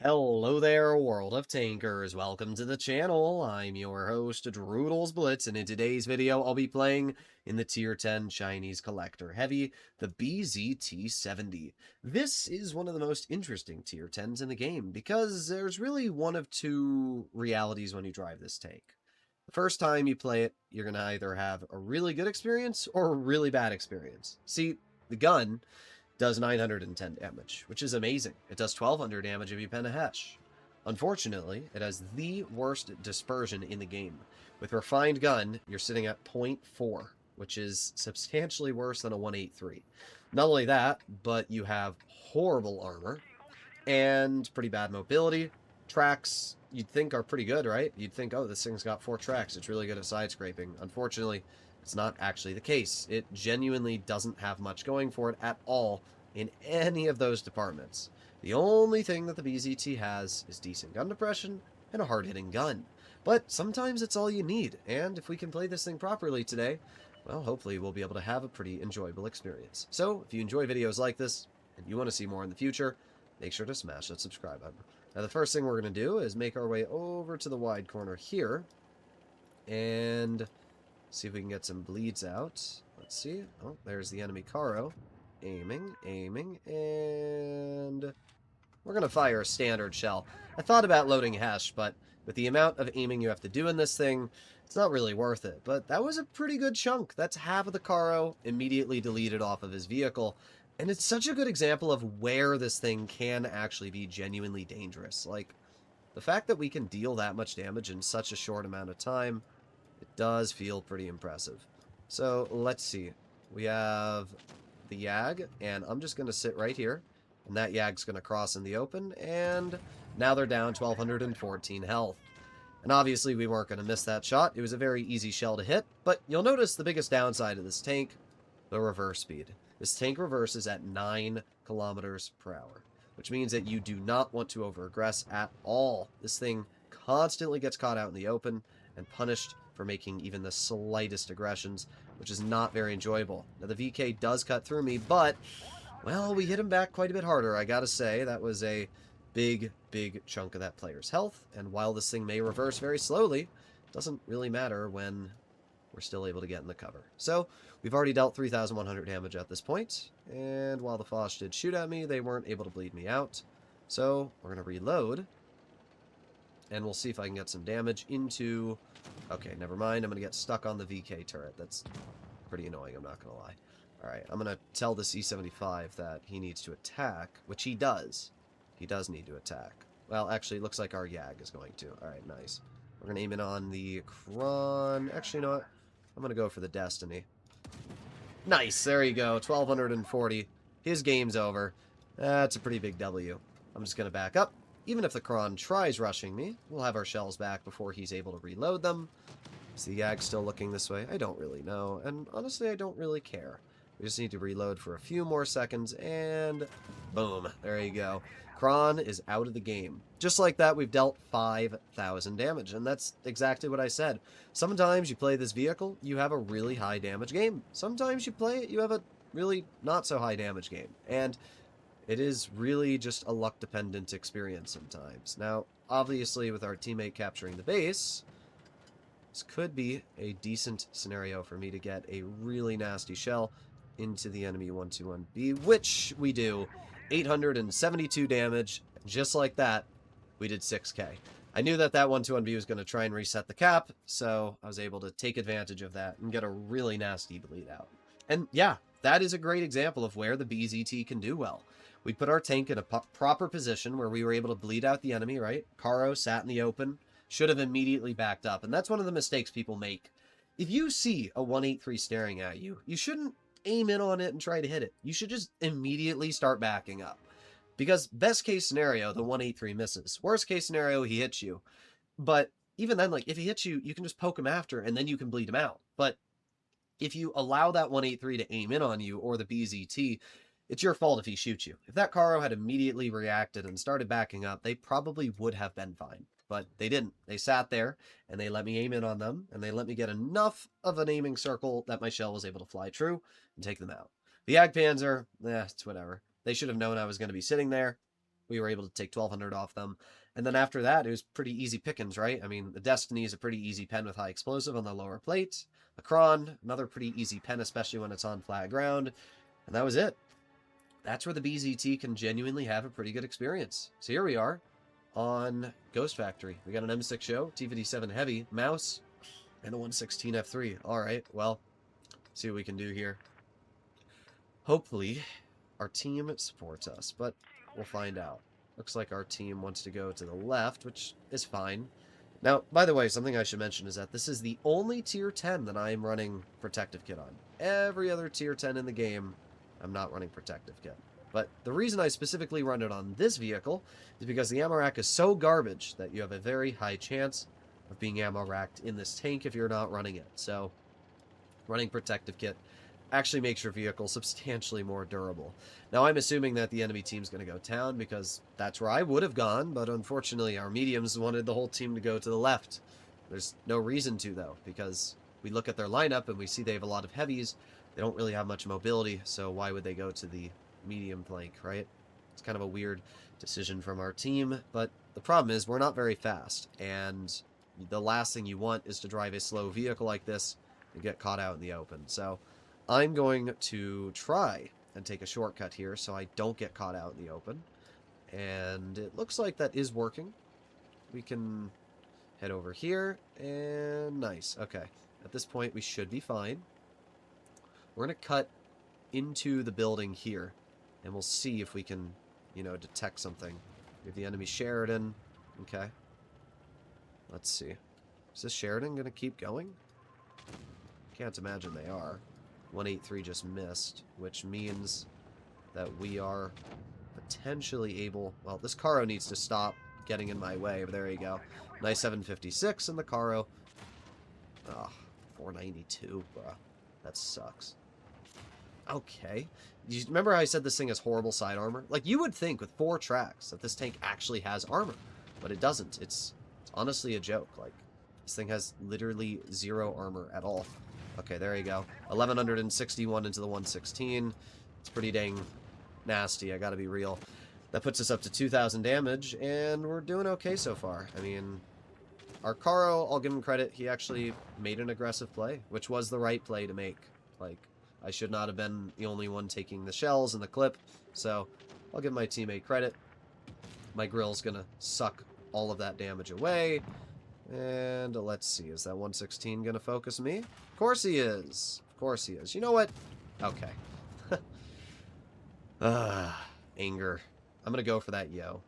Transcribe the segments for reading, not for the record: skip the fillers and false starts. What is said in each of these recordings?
Hello there, world of tankers. Welcome to the channel. I'm your host, Droodles Blitz, and in today's video, I'll be playing in the Tier 10 Chinese Collector Heavy, the BZT-70. This is one of the most interesting Tier 10s in the game, because there's really one of two realities when you drive this tank. The first time you play it, you're going to either have a really good experience or a really bad experience. See, the gun does 910 damage, which is amazing. It does 1200 damage if you pen a Hesh. Unfortunately, it has the worst dispersion in the game. With Refined Gun, you're sitting at 0.4, which is substantially worse than a 183. Not only that, but you have horrible armor and pretty bad mobility. Tracks, you'd think, are pretty good, right? You'd think, oh, this thing's got 4 tracks. It's really good at side scraping. Unfortunately, it's not actually the case. It genuinely doesn't have much going for it at all in any of those departments. The only thing that the BZT has is decent gun depression and a hard-hitting gun. But sometimes it's all you need, and if we can play this thing properly today, well, hopefully we'll be able to have a pretty enjoyable experience. So, if you enjoy videos like this, and you want to see more in the future, make sure to smash that subscribe button. Now, the first thing we're going to do is make our way over to the wide corner here, and see if we can get some bleeds out. Let's see. Oh, there's the enemy Caro. Aiming, and we're going to fire a standard shell. I thought about loading Hesh, but with the amount of aiming you have to do in this thing, it's not really worth it. But that was a pretty good chunk. That's half of the Caro immediately deleted off of his vehicle. And it's such a good example of where this thing can actually be genuinely dangerous. Like, the fact that we can deal that much damage in such a short amount of time, it does feel pretty impressive. So, let's see. We have the Yag, and I'm just going to sit right here, and that Yag's going to cross in the open, and now they're down 1,214 health. And obviously we weren't going to miss that shot. It was a very easy shell to hit, but you'll notice the biggest downside of this tank, the reverse speed. This tank reverses at 9 kilometers per hour, which means that you do not want to over-aggress at all. This thing constantly gets caught out in the open and punished for making even the slightest aggressions, which is not very enjoyable. Now, the VK does cut through me, but, well, we hit him back quite a bit harder, I gotta say. That was a big, big chunk of that player's health, and while this thing may reverse very slowly, it doesn't really matter when we're still able to get in the cover. So, we've already dealt 3,100 damage at this point, and while the Foch did shoot at me, they weren't able to bleed me out. So, we're going to reload, and we'll see if I can get some damage into... Okay, never mind. I'm going to get stuck on the VK turret. That's pretty annoying, I'm not going to lie. Alright, I'm going to tell the C-75 that he needs to attack, which he does. He does need to attack. Well, actually, it looks like our Yag is going to. Alright, nice. We're going to aim in on the Kron. Actually, you know what? I'm going to go for the Destiny. Nice, there you go. 1,240. His game's over. That's a pretty big W. I'm just going to back up. Even if the Kron tries rushing me, we'll have our shells back before he's able to reload them. Is the Yag still looking this way? I don't really know, and honestly, I don't really care. We just need to reload for a few more seconds, and boom, there you go. Kron is out of the game. Just like that, we've dealt 5,000 damage, and that's exactly what I said. Sometimes you play this vehicle, you have a really high damage game. Sometimes you play it, you have a really not so high damage game, and it is really just a luck-dependent experience sometimes. Now, obviously, with our teammate capturing the base, this could be a decent scenario for me to get a really nasty shell into the enemy 121B, which we do. 872 damage, just like that, we did 6k. I knew that 121B was going to try and reset the cap, so I was able to take advantage of that and get a really nasty bleed out. And yeah, that is a great example of where the BZT can do well. We put our tank in a proper position where we were able to bleed out the enemy, right? Caro sat in the open, should have immediately backed up, and that's one of the mistakes people make. If you see a 183 staring at you, you shouldn't aim in on it and try to hit it. You should just immediately start backing up. Because best case scenario, the 183 misses. Worst case scenario, he hits you. But even then, like, if he hits you, you can just poke him after, and then you can bleed him out. But if you allow that 183 to aim in on you, or the BZT, it's your fault if he shoots you. If that Caro had immediately reacted and started backing up, they probably would have been fine. But they didn't. They sat there, and they let me aim in on them, and they let me get enough of an aiming circle that my shell was able to fly true and take them out. The Jagdpanzer, it's whatever. They should have known I was going to be sitting there. we were able to take 1,200 off them. And then after that, it was pretty easy pickings, right? I mean, the Destiny is a pretty easy pen with high explosive on the lower plate. A Kron, another pretty easy pen, especially when it's on flat ground. And that was it. That's where the BZT can genuinely have a pretty good experience. So here we are on Ghost Factory. We got an M6 show, T57 heavy, mouse, and a 116 F3. All right, well, see what we can do here. Hopefully, our team supports us, but we'll find out. Looks like our team wants to go to the left, which is fine. Now, by the way, something I should mention is that this is the only tier 10 that I'm running Protective Kit on. Every other tier 10 in the game, I'm not running Protective Kit. But the reason I specifically run it on this vehicle is because the ammo rack is so garbage that you have a very high chance of being ammo racked in this tank if you're not running it. So, running Protective Kit actually makes your vehicle substantially more durable. Now, I'm assuming that the enemy team's going to go down because that's where I would have gone, but unfortunately our mediums wanted the whole team to go to the left. There's no reason to, though, because we look at their lineup and we see they have a lot of heavies. They don't really have much mobility, so why would they go to the medium flank, right? It's kind of a weird decision from our team, but the problem is we're not very fast, and the last thing you want is to drive a slow vehicle like this and get caught out in the open. So I'm going to try and take a shortcut here so I don't get caught out in the open. And it looks like that is working. We can head over here, and nice. Okay, at this point we should be fine. We're going to cut into the building here, and we'll see if we can, you know, detect something. We have the enemy Sheridan. Okay. Let's see. Is this Sheridan going to keep going? Can't imagine they are. 183 just missed, which means that we are potentially able... Well, this Caro needs to stop getting in my way, but there you go. Nice 756 in the Caro. Ah, 492, bruh. That sucks. Okay. You remember how I said this thing has horrible side armor? Like, you would think with 4 tracks that this tank actually has armor, but it doesn't. It's honestly a joke. Like, this thing has literally 0 armor at all. Okay, there you go. 1,161 into the 116. It's pretty dang nasty, I gotta be real. That puts us up to 2,000 damage, and we're doing okay so far. I mean, our Caro, I'll give him credit, he actually made an aggressive play, which was the right play to make. Like, I should not have been the only one taking the shells and the clip, so I'll give my teammate credit. My grill's gonna suck all of that damage away. And let's see, is that 116 gonna focus me? Of course he is. Of course he is. You know what? Okay. Anger. I'm gonna go for that yo.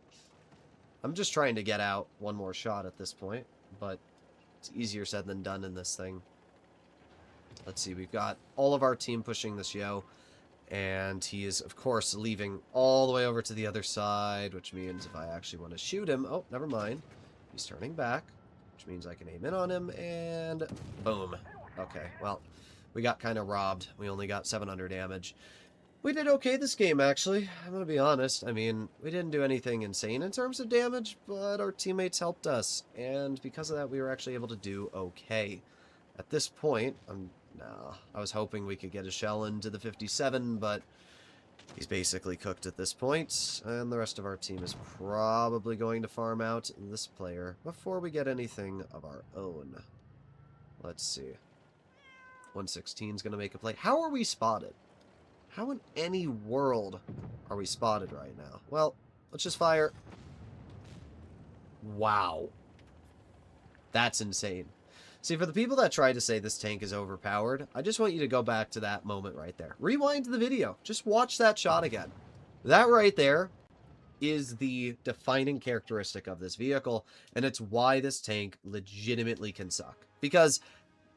I'm just trying to get out one more shot at this point, but it's easier said than done in this thing. Let's see, we've got all of our team pushing this yo, and he is, of course, leaving all the way over to the other side, which means if I actually want to shoot him... Oh, never mind. He's turning back, which means I can aim in on him, and boom. Okay, well, we got kind of robbed. We only got 700 damage. We did okay this game, actually. I'm going to be honest. I mean, we didn't do anything insane in terms of damage, but our teammates helped us, and because of that, we were actually able to do okay. At this point, I was hoping we could get a shell into the 57, but he's basically cooked at this point, and the rest of our team is probably going to farm out this player before we get anything of our own. Let's see. 116 is going to make a play. How are we spotted? How in any world are we spotted right now? Well, let's just fire. Wow. That's insane. See, for the people that try to say this tank is overpowered, I just want you to go back to that moment right there. Rewind the video. Just watch that shot again. That right there is the defining characteristic of this vehicle, and it's why this tank legitimately can suck. Because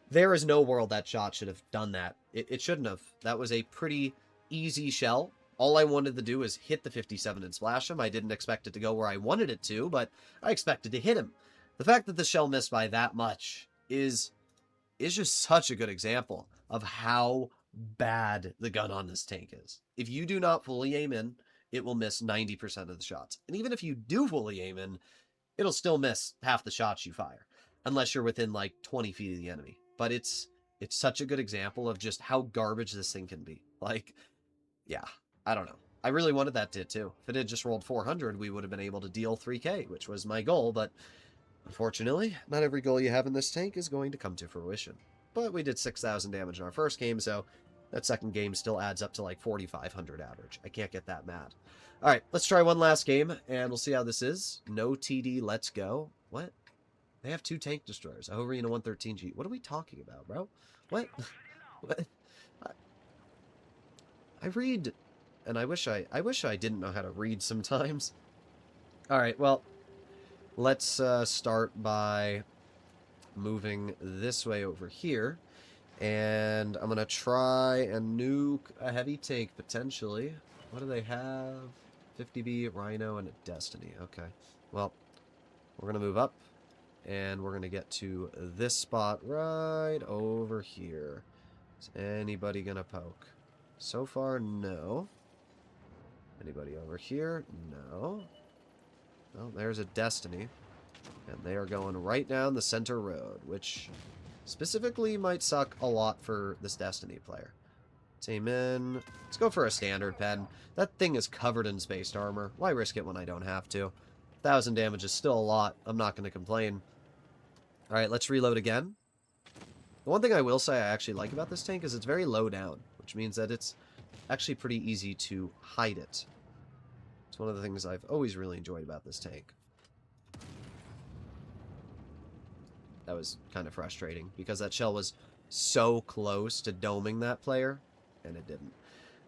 there is no world that shot should have done that. It shouldn't have. That was a pretty easy shell. All I wanted to do is hit the 57 and splash him. I didn't expect it to go where I wanted it to, but I expected to hit him. The fact that the shell missed by that much is just such a good example of how bad the gun on this tank is. If you do not fully aim in, it will miss 90% of the shots. And even if you do fully aim in, it'll still miss half the shots you fire, unless you're within like 20 feet of the enemy. But it's such a good example of just how garbage this thing can be. Like, yeah, I don't know. I really wanted that to, too. If it had just rolled 400, we would have been able to deal 3k, which was my goal, but unfortunately, not every goal you have in this tank is going to come to fruition. But we did 6,000 damage in our first game, so that second game still adds up to like 4,500 average. I can't get that mad. All right, let's try one last game, and we'll see how this is. No TD, let's go. What? They have 2 tank destroyers. A Hover and a 113G. What are we talking about, bro? What? What? I read, and I wish I didn't know how to read sometimes. All right, well, let's start by moving this way over here. And I'm going to try and nuke a heavy tank, potentially. What do they have? 50B, Rhino, and a Destiny. Okay. Well, we're going to move up. And we're going to get to this spot right over here. Is anybody going to poke? So far, no. Anybody over here? No. Well, there's a Destiny. And they are going right down the center road, which specifically might suck a lot for this Destiny player. Let's aim in. Let's go for a standard pen. That thing is covered in spaced armor. Why risk it when I don't have to? 1,000 damage is still a lot. I'm not going to complain. Alright, let's reload again. The one thing I will say I actually like about this tank is it's very low down, which means that it's actually pretty easy to hide it. It's one of the things I've always really enjoyed about this tank. That was kind of frustrating, because that shell was so close to doming that player, and it didn't.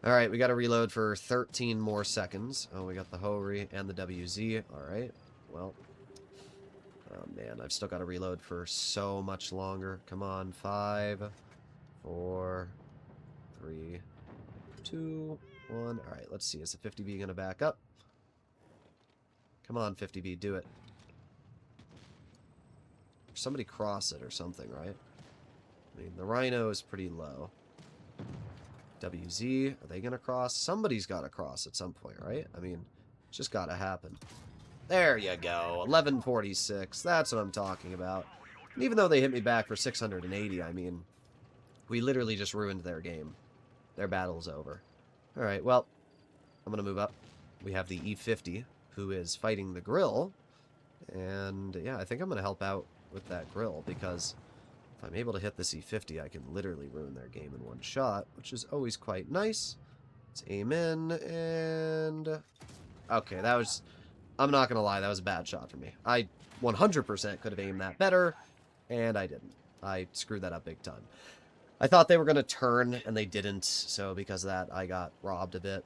Alright, we got to reload for 13 more seconds. Oh, we got the Hori and the WZ. Alright, well. Oh, man, I've still got to reload for so much longer. Come on, 5, 4, 3, 2, 1. Alright, let's see. Is the 50B going to back up? Come on, 50B, do it. Somebody cross it or something, right? I mean, the Rhino is pretty low. WZ, are they going to cross? Somebody's got to cross at some point, right? I mean, it's just got to happen. There you go. 1146. That's what I'm talking about. And even though they hit me back for 680, I mean, we literally just ruined their game. Their battle's over. Alright, well, I'm going to move up. We have the E50, who is fighting the Grill. And, yeah, I think I'm going to help out with that Grill, because if I'm able to hit this E50, I can literally ruin their game in one shot, which is always quite nice. Let's aim in, and... Okay, that was... I'm not going to lie, that was a bad shot for me. I 100% could have aimed that better, and I didn't. I screwed that up big time. I thought they were going to turn, and they didn't, so because of that, I got robbed a bit.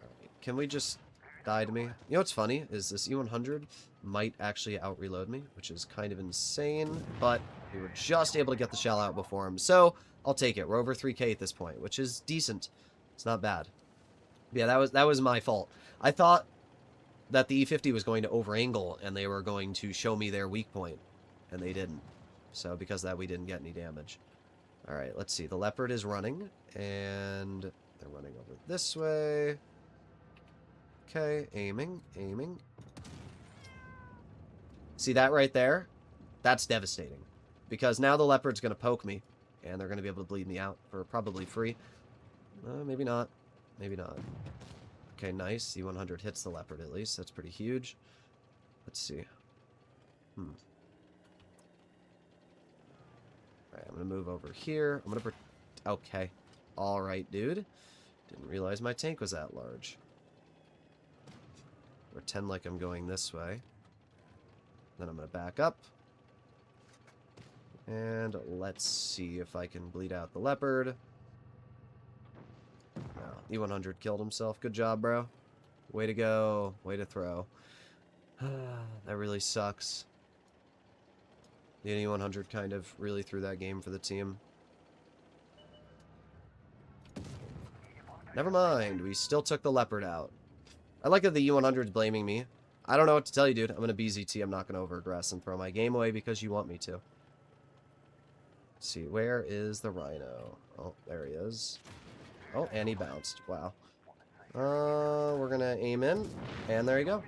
Right, can we just die to me? You know what's funny, is this E100 might actually out-reload me, which is kind of insane, but we were just able to get the shell out before him, so I'll take it. We're over 3k at this point, which is decent. It's not bad. Yeah, that was my fault. I thought that the E50 was going to over-angle, and they were going to show me their weak point, and they didn't. So because of that, we didn't get any damage. Alright, let's see. The Leopard is running, and they're running over this way. Okay, aiming. See that right there? That's devastating. Because now the Leopard's going to poke me, and they're going to be able to bleed me out for probably free. Maybe not. Maybe not. Okay, nice. C100 hits the Leopard at least. That's pretty huge. Let's see. Alright, I'm going to move over here. I'm going to... Okay. Alright, dude. Didn't realize my tank was that large. Pretend like I'm going this way. Then I'm going to back up. And let's see if I can bleed out the Leopard. No, E100 killed himself. Good job, bro. Way to go. Way to throw. That really sucks. The E100 kind of really threw that game for the team. Never mind. We still took the Leopard out. I like that the E100's blaming me. I don't know what to tell you, dude. I'm going to BZT. I'm not going to over-aggress and throw my game away because you want me to. Let's see. Where is the Rhino? Oh, there he is. Oh, and he bounced. Wow. We're going to aim in. And there you go.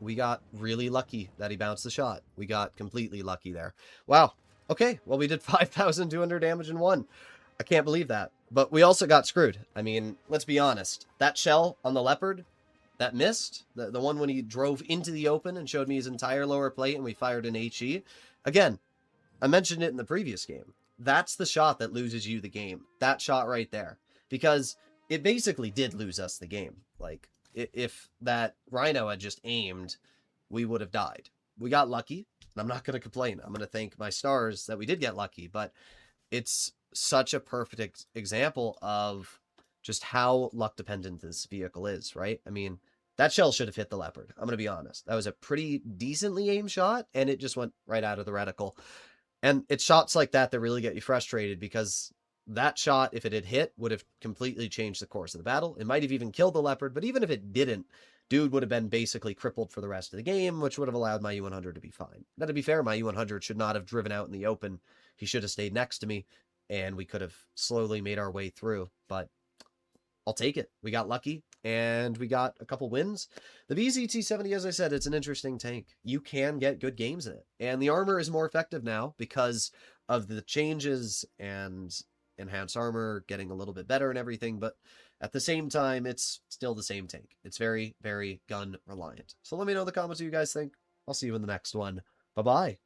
We got really lucky that he bounced the shot. We got completely lucky there. Wow. Okay. Well, we did 5,200 damage in one. I can't believe that. But we also got screwed. I mean, let's be honest. That shell on the Leopard, that missed, the one when he drove into the open and showed me his entire lower plate and we fired an HE. Again, I mentioned it in the previous game. That's the shot that loses you the game. That shot right there. Because it basically did lose us the game. Like, if that Rhino had just aimed, we would have died. We got lucky, and I'm not going to complain. I'm going to thank my stars that we did get lucky, but it's such a perfect example of just how luck dependent this vehicle is, right? I mean, that shell should have hit the Leopard. I'm going to be honest. That was a pretty decently aimed shot, and it just went right out of the reticle. And it's shots like that that really get you frustrated because that shot, if it had hit, would have completely changed the course of the battle. It might have even killed the Leopard, but even if it didn't, dude would have been basically crippled for the rest of the game, which would have allowed my U100 to be fine. Now, to be fair, my U100 should not have driven out in the open. He should have stayed next to me, and we could have slowly made our way through. But I'll take it. We got lucky, and we got a couple wins. The BZT-70, as I said, it's an interesting tank. You can get good games in it. And the armor is more effective now because of the changes and enhanced armor getting a little bit better and everything, but at the same time, it's still the same tank. It's very, very gun reliant. So let me know in the comments what you guys think. I'll see you in the next one. Bye-bye.